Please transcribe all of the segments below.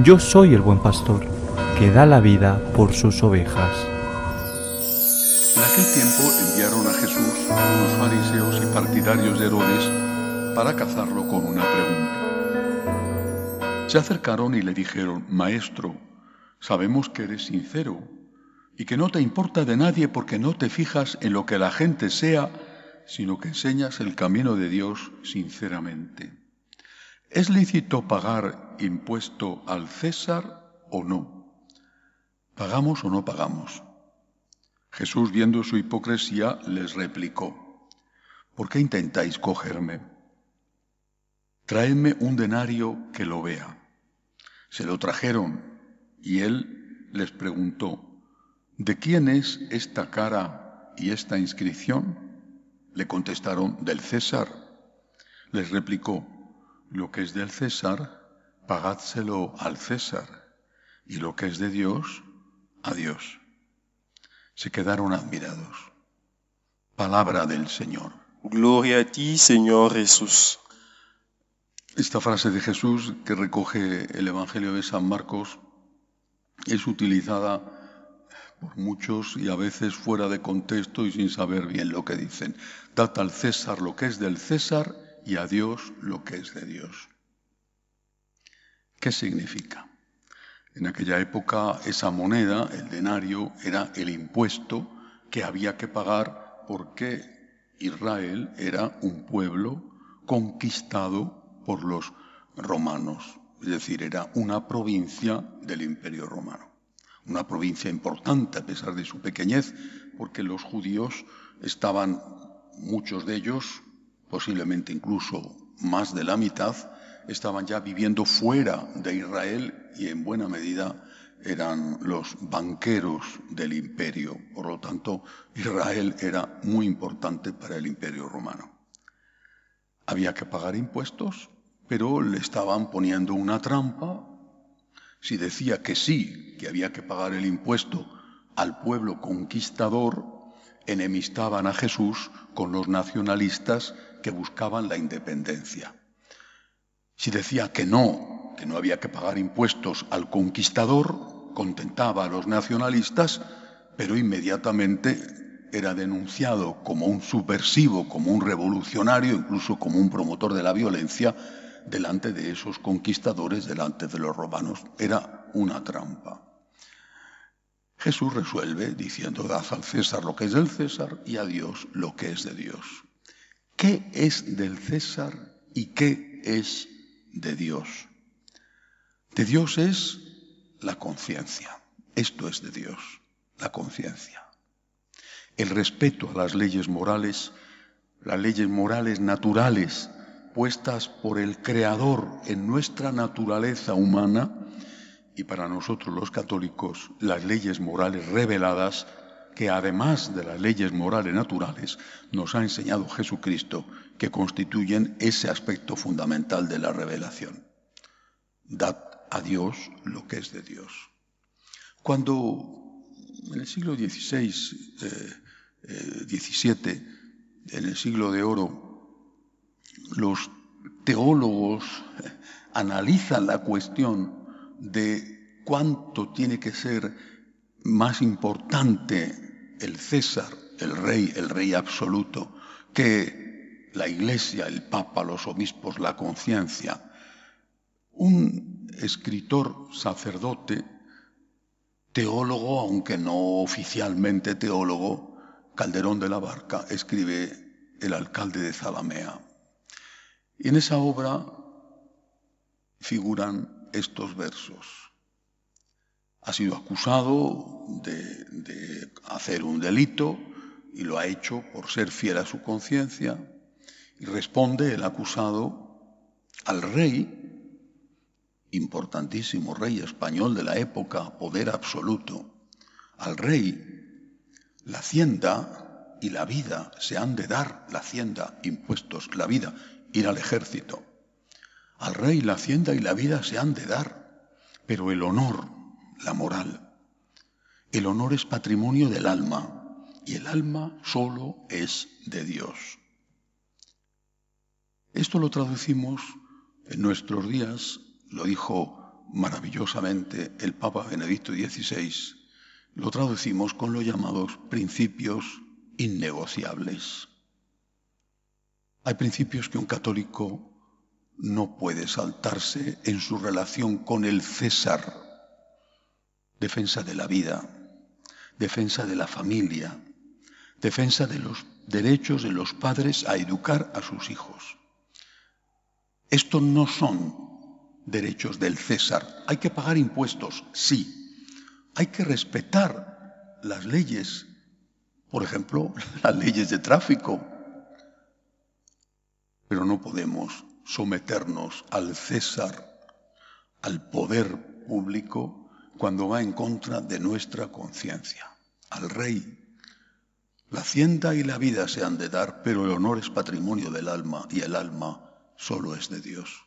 Yo soy el buen pastor, que da la vida por sus ovejas. En aquel tiempo enviaron a Jesús unos fariseos y partidarios de Herodes para cazarlo con una pregunta. Se acercaron y le dijeron: Maestro, sabemos que eres sincero y que no te importa de nadie porque no te fijas en lo que la gente sea, sino que enseñas el camino de Dios sinceramente. ¿Es lícito pagar impuesto al César o no? ¿Pagamos o no pagamos? Jesús, viendo su hipocresía, les replicó: ¿por qué intentáis cogerme? Traedme un denario que lo vea. Se lo trajeron y él les preguntó: ¿de quién es esta cara y esta inscripción? Le contestaron: del César. Les replicó: lo que es del César, pagádselo al César, y lo que es de Dios, a Dios. Se quedaron admirados. Palabra del Señor. Gloria a ti, Señor Jesús. Esta frase de Jesús que recoge el Evangelio de San Marcos es utilizada por muchos y a veces fuera de contexto y sin saber bien lo que dicen. Dad al César lo que es del César y a Dios lo que es de Dios. ¿Qué significa? En aquella época esa moneda, el denario, era el impuesto que había que pagar porque Israel era un pueblo conquistado por los romanos, es decir, era una provincia del Imperio Romano. Una provincia importante a pesar de su pequeñez, porque los judíos estaban, muchos de ellos, posiblemente incluso más de la mitad, estaban ya viviendo fuera de Israel y en buena medida eran los banqueros del imperio. Por lo tanto, Israel era muy importante para el Imperio Romano. Había que pagar impuestos, pero le estaban poniendo una trampa. Si decía que sí, que había que pagar el impuesto al pueblo conquistador, enemistaban a Jesús con los nacionalistas que buscaban la independencia. Si decía que no había que pagar impuestos al conquistador, contentaba a los nacionalistas, pero inmediatamente era denunciado como un subversivo, como un revolucionario, incluso como un promotor de la violencia delante de esos conquistadores, delante de los romanos. Era una trampa. Jesús resuelve diciendo: dad al César lo que es del César y a Dios lo que es de Dios. ¿Qué es del César y qué es de Dios? De Dios es la conciencia. Esto es de Dios, la conciencia. El respeto a las leyes morales naturales puestas por el Creador en nuestra naturaleza humana, y para nosotros los católicos las leyes morales reveladas, que además de las leyes morales naturales nos ha enseñado Jesucristo, que constituyen ese aspecto fundamental de la revelación. Dad a Dios lo que es de Dios. Cuando en el siglo XVI, XVII, en el siglo de oro, los teólogos analizan la cuestión de cuánto tiene que ser más importante el César, el rey absoluto, que la Iglesia, el Papa, los obispos, la conciencia. Un escritor, sacerdote, teólogo, aunque no oficialmente teólogo, Calderón de la Barca, escribe El alcalde de Zalamea. Y en esa obra figuran estos versos. Ha sido acusado de hacer un delito y lo ha hecho por ser fiel a su conciencia. Y responde el acusado al rey, importantísimo rey español de la época, poder absoluto. Al rey, la hacienda y la vida se han de dar, la hacienda, impuestos, la vida, ir al ejército. Al rey la hacienda y la vida se han de dar, pero el honor, la moral, el honor es patrimonio del alma, y el alma solo es de Dios. Esto lo traducimos en nuestros días, lo dijo maravillosamente el Papa Benedicto XVI, lo traducimos con los llamados principios innegociables. Hay principios que un católico no puede saltarse en su relación con el César. Defensa de la vida, defensa de la familia, defensa de los derechos de los padres a educar a sus hijos. Estos no son derechos del César. Hay que pagar impuestos, sí. Hay que respetar las leyes, por ejemplo, las leyes de tráfico. Pero no podemos someternos al César, al poder público, cuando va en contra de nuestra conciencia, al rey. La hacienda y la vida se han de dar, pero el honor es patrimonio del alma y el alma solo es de Dios.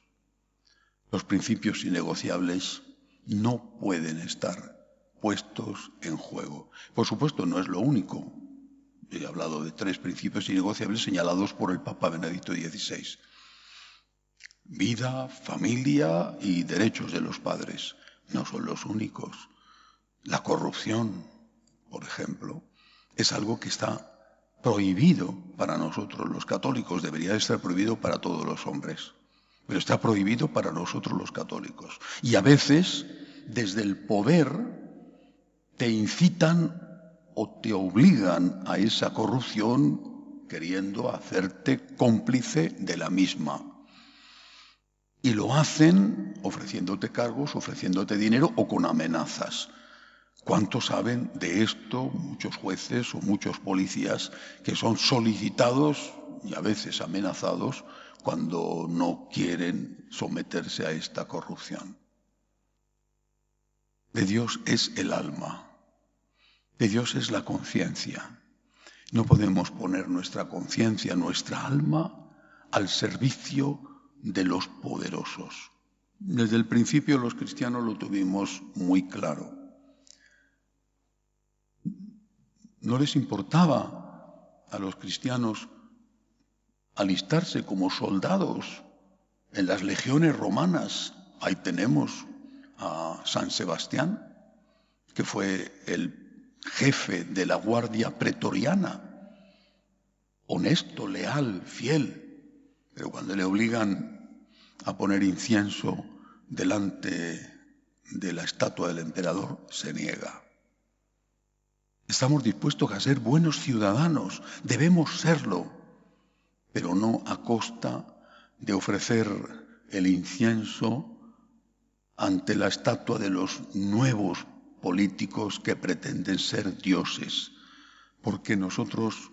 Los principios innegociables no pueden estar puestos en juego. Por supuesto, no es lo único. He hablado de 3 principios innegociables señalados por el Papa Benedicto XVI. Vida, familia y derechos de los padres. No son los únicos. La corrupción, por ejemplo, es algo que está prohibido para nosotros los católicos. Debería estar prohibido para todos los hombres, pero está prohibido para nosotros los católicos. Y a veces, desde el poder, te incitan o te obligan a esa corrupción queriendo hacerte cómplice de la misma. Y lo hacen ofreciéndote cargos, ofreciéndote dinero o con amenazas. ¿Cuántos saben de esto? Muchos jueces o muchos policías que son solicitados y a veces amenazados cuando no quieren someterse a esta corrupción. De Dios es el alma. De Dios es la conciencia. No podemos poner nuestra conciencia, nuestra alma, al servicio de los poderosos. Desde el principio los cristianos lo tuvimos muy claro. No les importaba a los cristianos alistarse como soldados en las legiones romanas. Ahí tenemos a San Sebastián, que fue el jefe de la guardia pretoriana, honesto, leal, fiel, pero cuando le obligan a poner incienso delante de la estatua del emperador, se niega. Estamos dispuestos a ser buenos ciudadanos, debemos serlo, pero no a costa de ofrecer el incienso ante la estatua de los nuevos políticos que pretenden ser dioses, porque nosotros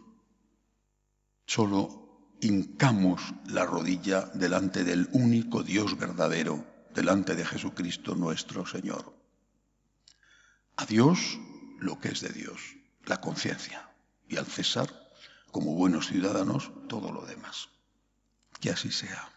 solo hincamos la rodilla delante del único Dios verdadero, delante de Jesucristo nuestro Señor. A Dios lo que es de Dios, la conciencia, y al César, como buenos ciudadanos, todo lo demás. Que así sea.